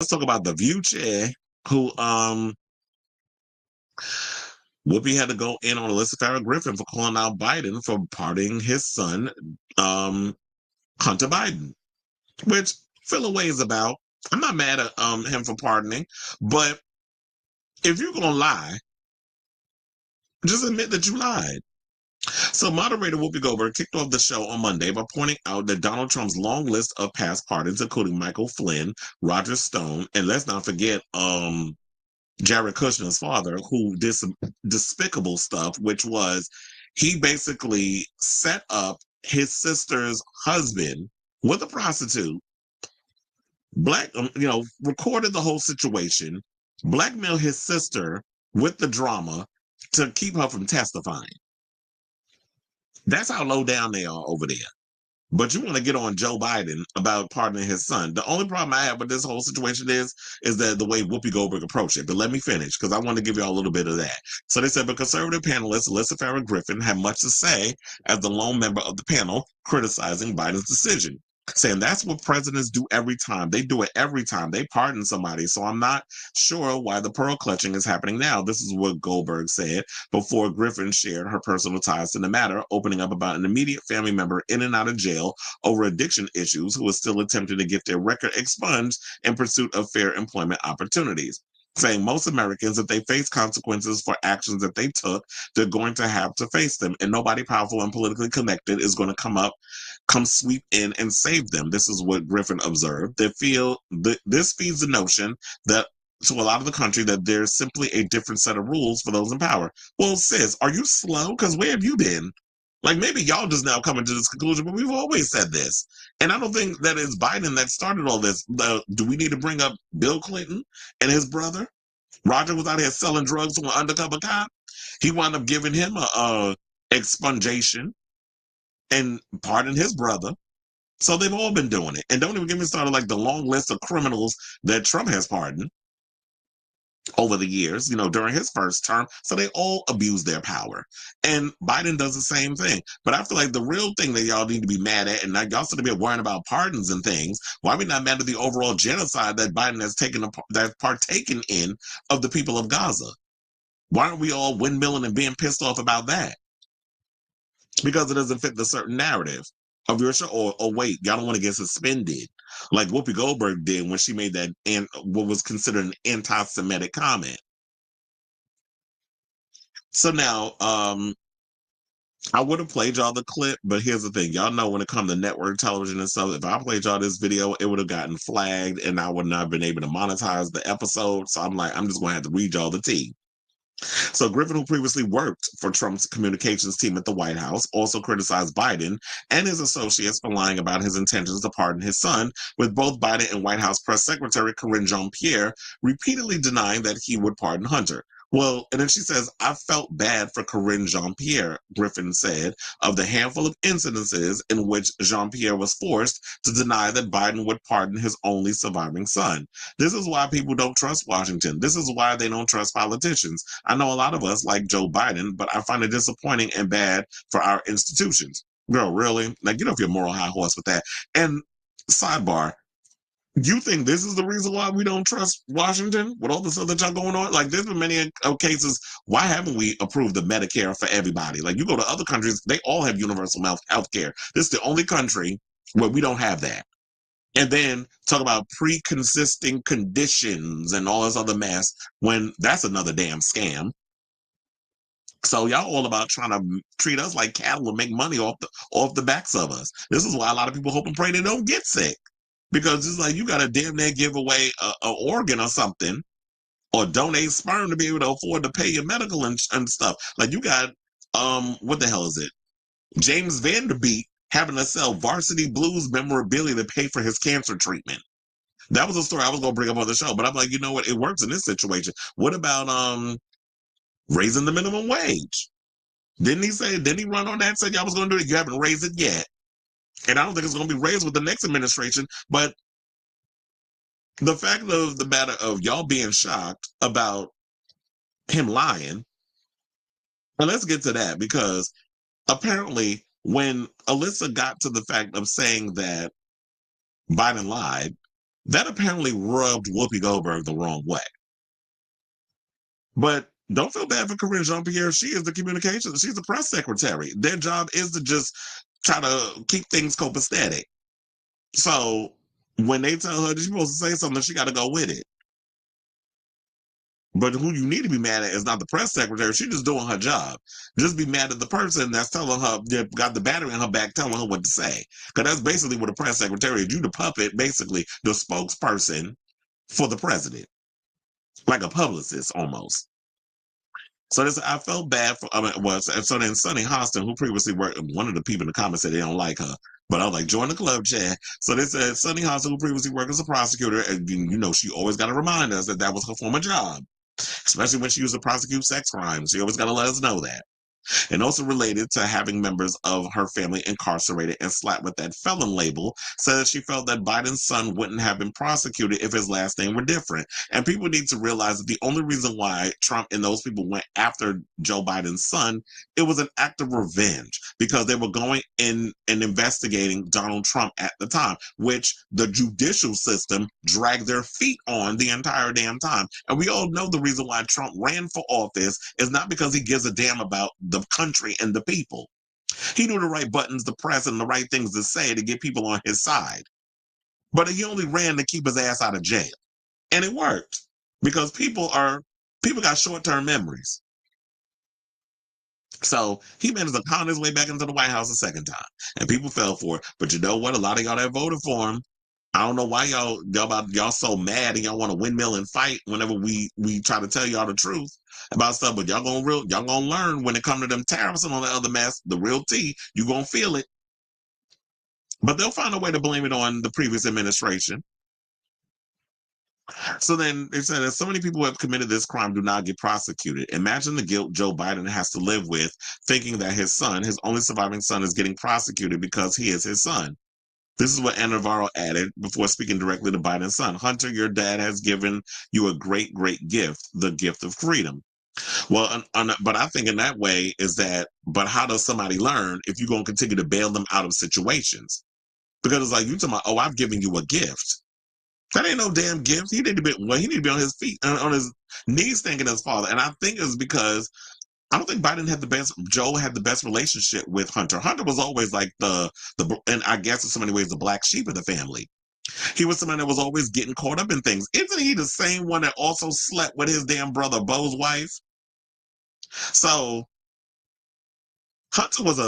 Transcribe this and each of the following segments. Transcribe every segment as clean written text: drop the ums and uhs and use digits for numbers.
Let's talk about the View chair who Whoopi had to go in on Alyssa Farrah Griffin for calling out Biden for pardoning his son, um, Hunter Biden, which feel a ways about. I'm not mad at him for pardoning, but if you're gonna lie, just admit that you lied. So moderator Whoopi Goldberg kicked off the show on Monday by pointing out that Donald Trump's long list of past pardons, including Michael Flynn, Roger Stone, and let's not forget Jared Kushner's father, who did some despicable stuff, which was he basically set up his sister's husband with a prostitute, recorded the whole situation, blackmailed his sister with the drama to keep her from testifying. That's how low down they are over there. But you want to get on Joe Biden about pardoning his son. The only problem I have with this whole situation is that the way Whoopi Goldberg approached it. But let me finish, because I want to give you all a little bit of that. So they said, but conservative panelist Alyssa Farrah Griffin had much to say as the lone member of the panel criticizing Biden's decision, saying that's what presidents do every time. They do it every time. They pardon somebody. So I'm not sure why the pearl clutching is happening now. This is what Goldberg said before Griffin shared her personal ties to the matter, opening up about an immediate family member in and out of jail over addiction issues who is still attempting to get their record expunged in pursuit of fair employment opportunities. Saying most Americans, if they face consequences for actions that they took, they're going to have to face them. And nobody powerful and politically connected is going to come sweep in and save them. This is what Griffin observed. This feeds the notion that to a lot of the country that there's simply a different set of rules for those in power. Well, sis, are you slow? Because where have you been? Like maybe y'all just now coming to this conclusion, but we've always said this. And I don't think that it's Biden that started all this. Do we need to bring up Bill Clinton and his brother? Roger was out here selling drugs to an undercover cop. He wound up giving him a expungation and pardoned his brother. So they've all been doing it. And don't even get me started like the long list of criminals that Trump has pardoned over the years, during his first term. So they all abuse their power. And Biden does the same thing. But I feel like the real thing that y'all need to be mad at, and y'all should be worrying about pardons and things, why are we not mad at the overall genocide that Biden has that's partaken in of the people of Gaza? Why aren't we all windmilling and being pissed off about that? Because it doesn't fit the certain narrative of your show. Or wait, y'all don't want to get suspended like Whoopi Goldberg did when she made that and what was considered an anti-Semitic comment. So now, I would have played y'all the clip, but here's the thing. Y'all know when it comes to network television and stuff, if I played y'all this video, it would have gotten flagged and I would not have been able to monetize the episode. So I'm like, I'm just going to have to read y'all the tea. So Griffin, who previously worked for Trump's communications team at the White House, also criticized Biden and his associates for lying about his intentions to pardon his son, with both Biden and White House Press Secretary Karine Jean-Pierre repeatedly denying that he would pardon Hunter. Well, and then she says, I felt bad for Karine Jean-Pierre, Griffin said, of the handful of incidences in which Jean-Pierre was forced to deny that Biden would pardon his only surviving son. This is why people don't trust Washington. This is why they don't trust politicians. I know a lot of us like Joe Biden, but I find it disappointing and bad for our institutions. Girl, really? Like, get off your moral high horse with that. And sidebar, you think this is the reason why we don't trust Washington with all this other junk going on? Like, there's been many cases. Why haven't we approved the Medicare for everybody? Like, you go to other countries, they all have universal health care. This is the only country where we don't have that. And then talk about pre-consisting conditions and all this other mess when that's another damn scam. So y'all all about trying to treat us like cattle and make money off the backs of us. This is why a lot of people hope and pray they don't get sick. Because it's like you got to damn near give away a organ or something or donate sperm to be able to afford to pay your medical and stuff. Like you got, what the hell is it? James Vanderbeek having to sell Varsity Blues memorabilia to pay for his cancer treatment. That was a story I was going to bring up on the show, but I'm like, you know what? It works in this situation. What about raising the minimum wage? Didn't he run on that and said y'all was going to do it? You haven't raised it yet. And I don't think it's going to be raised with the next administration, but the fact of the matter of y'all being shocked about him lying, and let's get to that because apparently when Alyssa got to the fact of saying that Biden lied, That apparently rubbed Whoopi Goldberg the wrong way. But don't feel bad for Corinne Jean-Pierre. She is the communications. She's the press secretary. Their job is to just try to keep things copacetic. So when they tell her that she's supposed to say something, she got to go with it. But who you need to be mad at is not the press secretary. She's just doing her job. Just be mad at the person that's telling her, that got the battery in her back, telling her what to say. Because that's basically what a press secretary is. You the puppet, basically the spokesperson for the president, like a publicist almost. So this, I felt bad for. So then Sunny Hostin, who previously worked, one of the people in the comments said they don't like her, but I was like, join the club chat. So they said Sunny Hostin, who previously worked as a prosecutor, and she always got to remind us that that was her former job, especially when she used to prosecute sex crimes. She always got to let us know that. And also related to having members of her family incarcerated and slapped with that felon label, said that she felt that Biden's son wouldn't have been prosecuted if his last name were different. And people need to realize that the only reason why Trump and those people went after Joe Biden's son, it was an act of revenge because they were going in and investigating Donald Trump at the time, which the judicial system dragged their feet on the entire damn time. And we all know the reason why Trump ran for office is not because he gives a damn about the country and the people. He knew the right buttons to press and the right things to say to get people on his side. But he only ran to keep his ass out of jail. And it worked because people got short-term memories. So he managed to con his way back into the White House a second time. And people fell for it. But you know what? A lot of y'all that voted for him, I don't know why y'all so mad and y'all want to windmill and fight whenever we try to tell y'all the truth about stuff. But y'all gonna learn when it comes to them tariffs and all that other mess, the real tea. You gonna feel it. But they'll find a way to blame it on the previous administration. So then they said that so many people who have committed this crime do not get prosecuted. Imagine the guilt Joe Biden has to live with, thinking that his son, his only surviving son, is getting prosecuted because he is his son. This is what Anna Navarro added before speaking directly to Biden's son. Hunter, your dad has given you a great, great gift, the gift of freedom. Well, but I think in that way is that, but how does somebody learn if you're going to continue to bail them out of situations? Because it's like, you talking about, oh, I've given you a gift. That ain't no damn gift. He need to be on his feet, on his knees thanking his father. And I think it's because I don't think Joe had the best relationship with Hunter. Hunter was always like and I guess in so many ways, the black sheep of the family. He was someone that was always getting caught up in things. Isn't he the same one that also slept with his damn brother Bo's wife? So Hunter was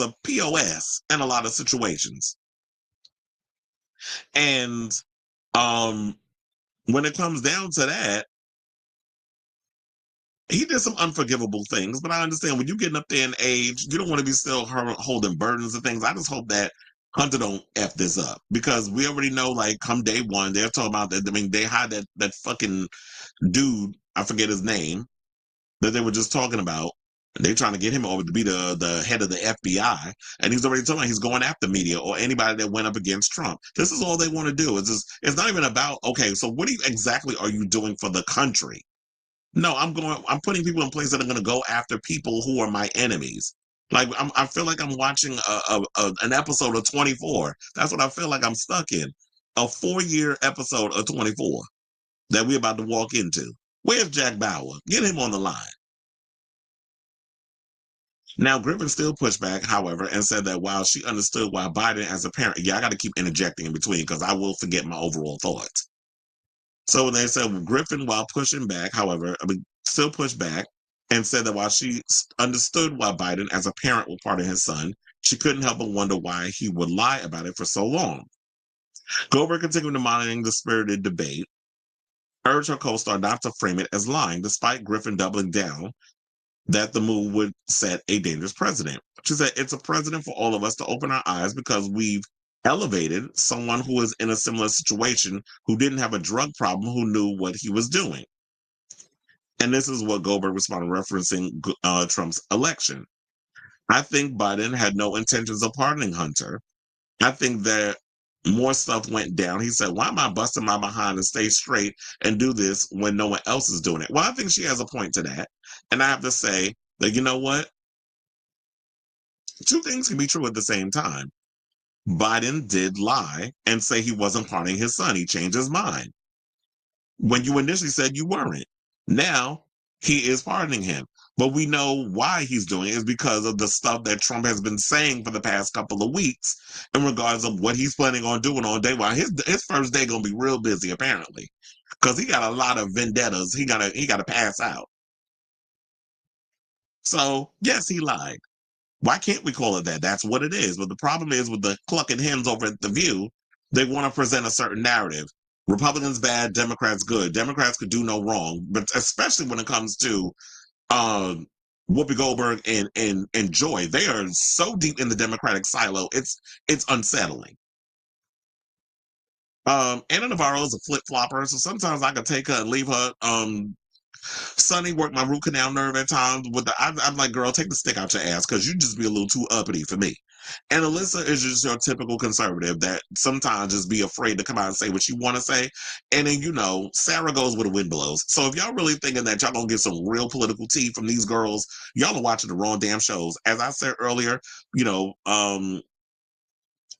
a POS in a lot of situations. And when it comes down to that, he did some unforgivable things, but I understand when you're getting up there in age, you don't want to be still holding burdens and things. I just hope that Hunter don't F this up because we already know, like, come day one, they're talking about that. I mean, they had that fucking dude, I forget his name, that they were just talking about. They're trying to get him over to be the head of the FBI, and he's already talking about he's going after media or anybody that went up against Trump. This is all they want to do. It's not even about, okay, so what exactly are you doing for the country? No, I'm putting people in place that are going to go after people who are my enemies. Like I feel like I'm watching an episode of 24. That's what I feel like I'm stuck in. A 4-year episode of 24 that we're about to walk into. Where's Jack Bauer? Get him on the line. Now, Griffin still pushed back, however, and said that while she understood why Biden as a parent, I got to keep interjecting in between because I will forget my overall thoughts. So they said Griffin, while pushing back, however, still pushed back and said that while she understood why Biden as a parent would pardon his son, she couldn't help but wonder why he would lie about it for so long. Goldberg continued to monitor the spirited debate, urged her co-star not to frame it as lying, despite Griffin doubling down that the move would set a dangerous precedent. She said, it's a precedent for all of us to open our eyes because we've elevated someone who is in a similar situation, who didn't have a drug problem, who knew what he was doing. And this is what Goldberg responded, referencing Trump's election. I think Biden had no intentions of pardoning Hunter. I think that more stuff went down. He said, why am I busting my behind and stay straight and do this when no one else is doing it? Well, I think she has a point to that. And I have to say that, you know what? Two things can be true at the same time. Biden did lie and say he wasn't pardoning his son. He changed his mind when you initially said you weren't. Now he is pardoning him. But we know why he's doing it is because of the stuff that Trump has been saying for the past couple of weeks in regards of what he's planning on doing on day one. His first day gonna be real busy apparently, because he got a lot of vendettas. He gotta pass out. So yes, he lied. Why can't we call it that? That's what it is. But the problem is with the clucking hens over at The View, they want to present a certain narrative. Republicans bad, Democrats good. Democrats could do no wrong, but especially when it comes to um, Whoopi Goldberg and Joy, they are so deep in the Democratic silo. It's unsettling. Anna Navarro is a flip flopper, so sometimes I could take her and leave her. Sonny worked my root canal nerve at times. I'm like, girl, take the stick out your ass because you just be a little too uppity for me. And Alyssa is just your typical conservative that sometimes just be afraid to come out and say what you want to say. And then, Sarah goes where the wind blows. So if y'all really thinking that y'all gonna get some real political tea from these girls, y'all are watching the wrong damn shows. As I said earlier,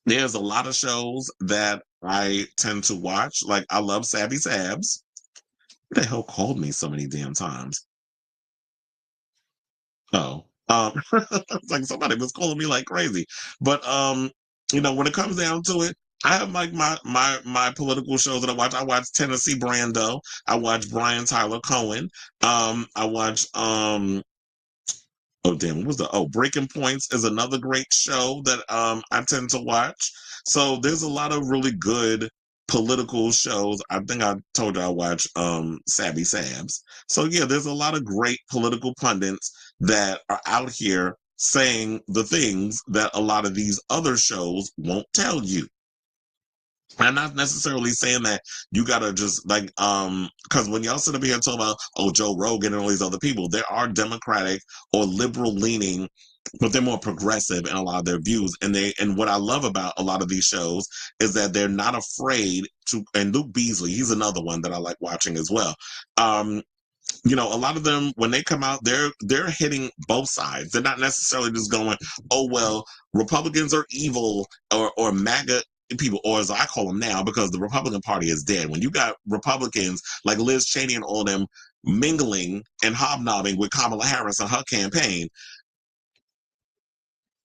there's a lot of shows that I tend to watch. Like I love Savvy Sabs. Who the hell called me so many damn times? Oh, it's like somebody was calling me like crazy. But when it comes down to it, I have like my political shows that I watch. I watch Tennessee Brando. I watch Brian Tyler Cohen. I watch oh damn, what was Breaking Points is another great show that I tend to watch. So there's a lot of really good political shows. I think I told you I watch Savvy Sabs. So yeah, there's a lot of great political pundits that are out here saying the things that a lot of these other shows won't tell you. I'm not necessarily saying that you gotta just like because when y'all sit up here and talk about Joe Rogan and all these other people, there are Democratic or liberal leaning, but they're more progressive in a lot of their views. And what I love about a lot of these shows is that they're not afraid to. And Luke Beasley, he's another one that I like watching as well. A lot of them when they come out, they're hitting both sides. They're not necessarily just going, oh well, Republicans are evil or MAGA people, or as I call them now, because the Republican Party is dead. When you got Republicans like Liz Cheney and all them mingling and hobnobbing with Kamala Harris and her campaign,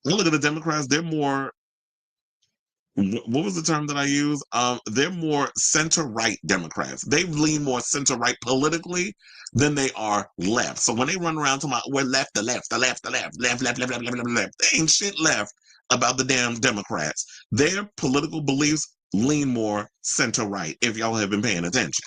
you look at the Democrats, they're more, what was the term that I use? They're more center-right Democrats. They lean more center-right politically than they are left. So when they run around talking about we're left, the left, the left, the left, left, left, left, left, left, left, left, they ain't shit left about the damn Democrats. Their political beliefs lean more center-right, if y'all have been paying attention.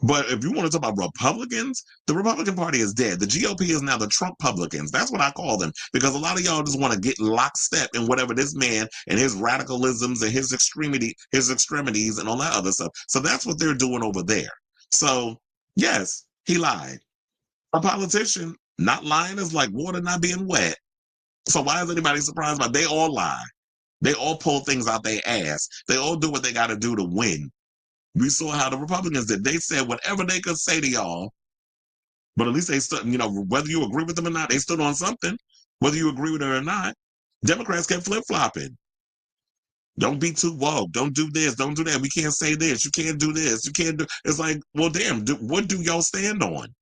But if you want to talk about Republicans, the Republican Party is dead. The GOP is now the Trump Publicans. That's what I call them, because a lot of y'all just want to get lockstep in whatever this man and his radicalisms and his extremities and all that other stuff. So that's what they're doing over there. So yes, he lied. A politician not lying is like water not being wet. So why is anybody surprised by it? They all lie. They all pull things out their ass. They all do what they got to do to win. We saw how the Republicans did. They said whatever they could say to y'all, but at least they stood, whether you agree with them or not, they stood on something, whether you agree with it or not. Democrats kept flip-flopping. Don't be too woke. Don't do this. Don't do that. We can't say this. You can't do this. You can't do. It's like, well, damn, what do y'all stand on?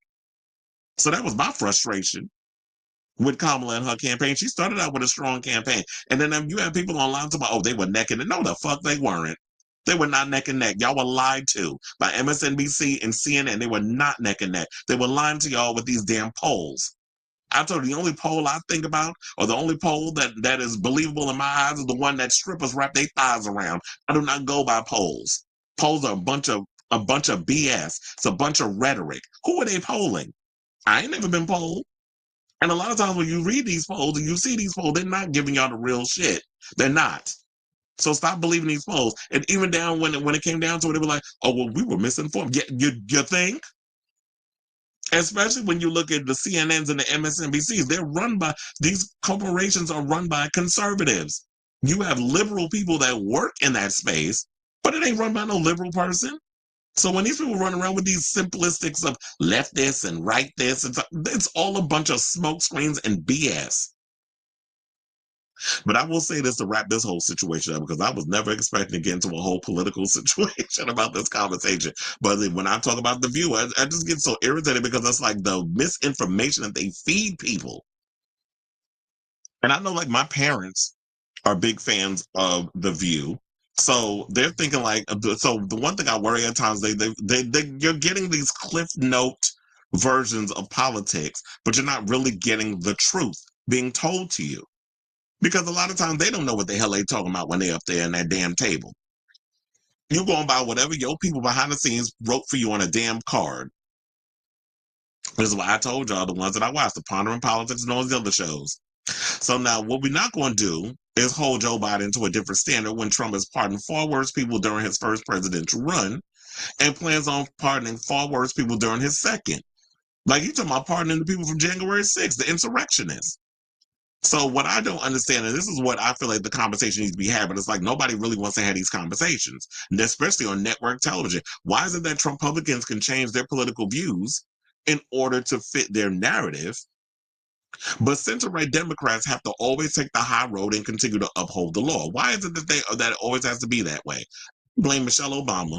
So that was my frustration with Kamala and her campaign. She started out with a strong campaign. And then you have people online talking about, they were neck and neck. No, the fuck they weren't. They were not neck and neck. Y'all were lied to by MSNBC and CNN. They were not neck and neck. They were lying to y'all with these damn polls. I told you the only poll I think about, or the only poll that is believable in my eyes, is the one that strippers wrap their thighs around. I do not go by polls. Polls are a bunch of BS. It's a bunch of rhetoric. Who are they polling? I ain't never been polled. And a lot of times when you read these polls and you see these polls, they're not giving y'all the real shit. They're not. So stop believing these polls. And even down when it came down to it, they were like, oh, well, we were misinformed. You think? Especially when you look at the CNNs and the MSNBCs, these corporations are run by conservatives. You have liberal people that work in that space, but it ain't run by no liberal person. So when these people run around with these simplistics of left this and right this, it's all a bunch of smoke screens and BS. But I will say this to wrap this whole situation up, because I was never expecting to get into a whole political situation about this conversation. But when I talk about The View, I just get so irritated because it's like the misinformation that they feed people. And I know, like, my parents are big fans of The View. So they're thinking like, so the one thing I worry at times, you're getting these cliff note versions of politics, but you're not really getting the truth being told to you. Because a lot of times they don't know what the hell they talking about when they up there in that damn table. You're going by whatever your people behind the scenes wrote for you on a damn card. This is why I told y'all the ones that I watched, the Pondering Politics and all these other shows. So now what we're not going to do is hold Joe Biden to a different standard when Trump has pardoned far worse people during his first presidential run and plans on pardoning far worse people during his second. Like, you talking about pardoning the people from January 6th, the insurrectionists. So what I don't understand, and this is what I feel like the conversation needs to be had, but it's like nobody really wants to have these conversations, and especially on network television. Why is it that Trump Republicans can change their political views in order to fit their narrative, but center-right Democrats have to always take the high road and continue to uphold the law? Why is it that it always has to be that way? Blame Michelle Obama.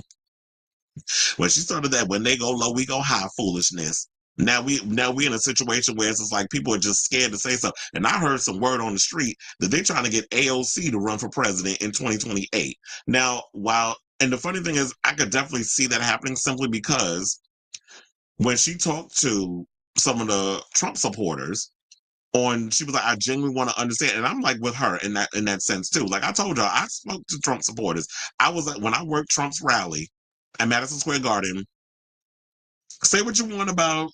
When she started that, when they go low, we go high foolishness. Now we in a situation where it's just like people are just scared to say something. And I heard some word on the street that they're trying to get AOC to run for president in 2028. Now, and the funny thing is, I could definitely see that happening simply because when she talked to some of the Trump supporters, she was like, I genuinely want to understand. And I'm like with her in that sense too. Like I told y'all, I spoke to Trump supporters. I was like, when I worked Trump's rally at Madison Square Garden, say what you want about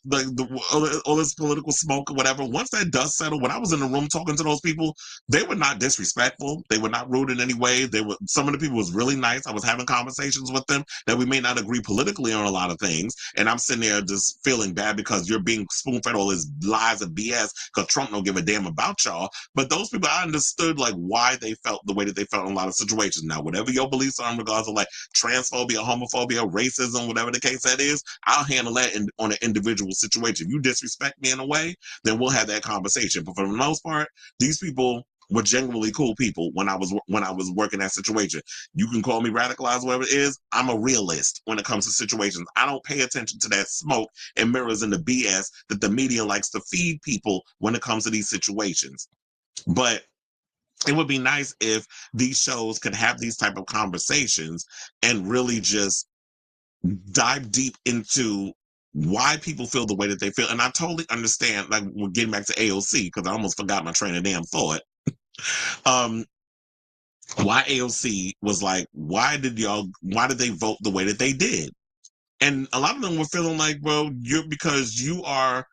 all this political smoke or whatever. Once that dust settled, when I was in the room talking to those people, they were not disrespectful. They were not rude in any way. Some of the people was really nice. I was having conversations with them that we may not agree politically on a lot of things. And I'm sitting there just feeling bad because you're being spoon fed all this lies and BS because Trump don't give a damn about y'all. But those people, I understood like why they felt the way that they felt in a lot of situations. Now, whatever your beliefs are in regards to like transphobia, homophobia, racism, whatever the case that is, I'll handle that on an individual situation. If you disrespect me in a way, then we'll have that conversation. But for the most part, these people were genuinely cool people when I was working that situation. You can call me radicalized, whatever it is. I'm a realist when it comes to situations. I don't pay attention to that smoke and mirrors and the BS that the media likes to feed people when it comes to these situations. But it would be nice if these shows could have these type of conversations and really just dive deep into why people feel the way that they feel. And I totally understand, like, we're getting back to AOC, because I almost forgot my train of damn thought. Why AOC was like, why did they vote the way that they did? And a lot of them were feeling like, well, because you are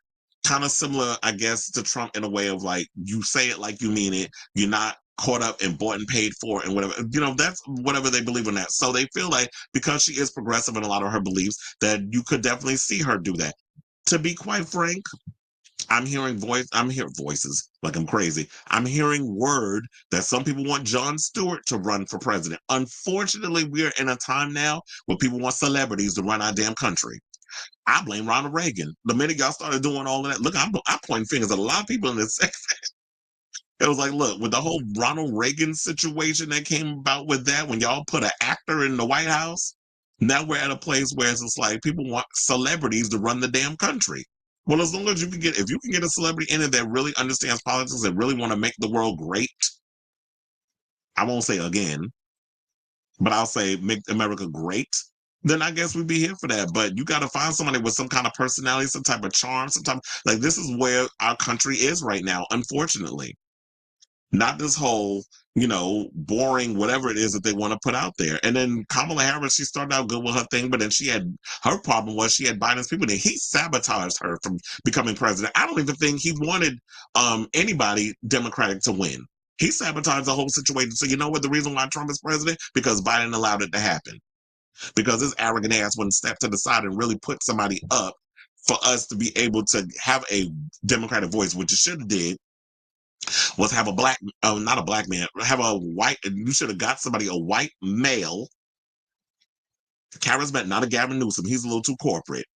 kind of similar, I guess, to Trump in a way of like, you say it like you mean it. You're not caught up and bought and paid for and whatever. That's whatever they believe in that. So they feel like because she is progressive in a lot of her beliefs, that you could definitely see her do that. To be quite frank, I'm hearing voices like I'm crazy. I'm hearing word that some people want Jon Stewart to run for president. Unfortunately, we're in a time now where people want celebrities to run our damn country. I blame Ronald Reagan. The minute y'all started doing all of that, look, I'm pointing fingers at a lot of people in this. It was like, look, with the whole Ronald Reagan situation that came about with that, when y'all put an actor in the White House, now we're at a place where it's just like people want celebrities to run the damn country. Well, as long as if you can get a celebrity in it that really understands politics and really want to make the world great, I won't say again, but I'll say make America great, then I guess we'd be here for that. But you got to find somebody with some kind of personality, some type of charm, like this is where our country is right now, unfortunately. Not this whole, boring whatever it is that they want to put out there. And then Kamala Harris, she started out good with her thing, but then her problem was she had Biden's people there. He sabotaged her from becoming president. I don't even think he wanted anybody Democratic to win. He sabotaged the whole situation. So you know what the reason why Trump is president? Because Biden allowed it to happen. Because his arrogant ass wouldn't step to the side and really put somebody up for us to be able to have a Democratic voice, which you should have did, was have not a black man, have a white, you should have got somebody, a white male, charismatic, not a Gavin Newsom, he's a little too corporate,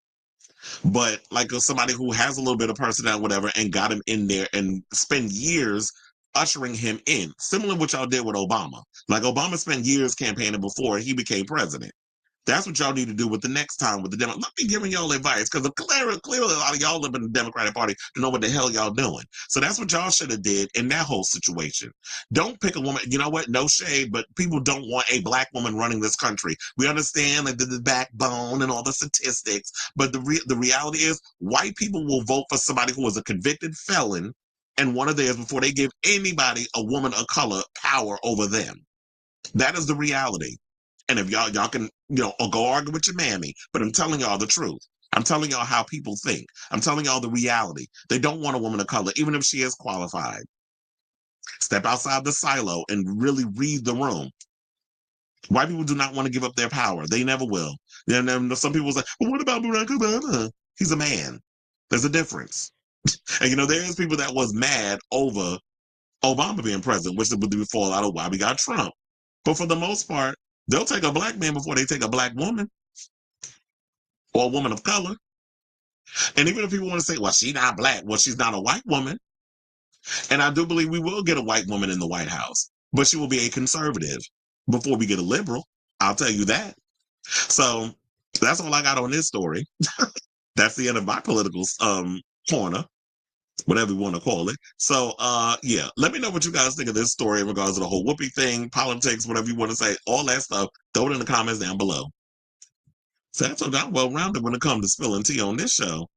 but like somebody who has a little bit of personality, whatever, and got him in there and spend years ushering him in, similar to what y'all did with Obama. Like Obama spent years campaigning before he became president. That's what y'all need to do with the next time with the Democrats. Let me giving y'all advice because clearly a lot of y'all live in the Democratic Party to know what the hell y'all doing. So that's what y'all should have did in that whole situation. Don't pick a woman. You know what? No shade, but people don't want a black woman running this country. We understand like the backbone and all the statistics, but the reality is white people will vote for somebody who is a convicted felon and one of theirs before they give anybody, a woman of color, power over them. That is the reality. And if y'all can, go argue with your mammy, but I'm telling y'all the truth. I'm telling y'all how people think. I'm telling y'all the reality. They don't want a woman of color, even if she is qualified. Step outside the silo and really read the room. White people do not want to give up their power. They never will. And then some people say, well, what about Barack Obama? He's a man. There's a difference. And there's people that was mad over Obama being president, which would be fall out of why we got Trump. But for the most part, they'll take a black man before they take a black woman or a woman of color. And even if people want to say, well, she's not black, well, she's not a white woman. And I do believe we will get a white woman in the White House, but she will be a conservative before we get a liberal. I'll tell you that. So that's all I got on this story. That's the end of my political corner, whatever you want to call it. So, yeah, let me know what you guys think of this story in regards to the whole Whoopi thing, politics, whatever you want to say, all that stuff. Throw it in the comments down below. So that's what I'm well-rounded when it comes to spilling tea on this show.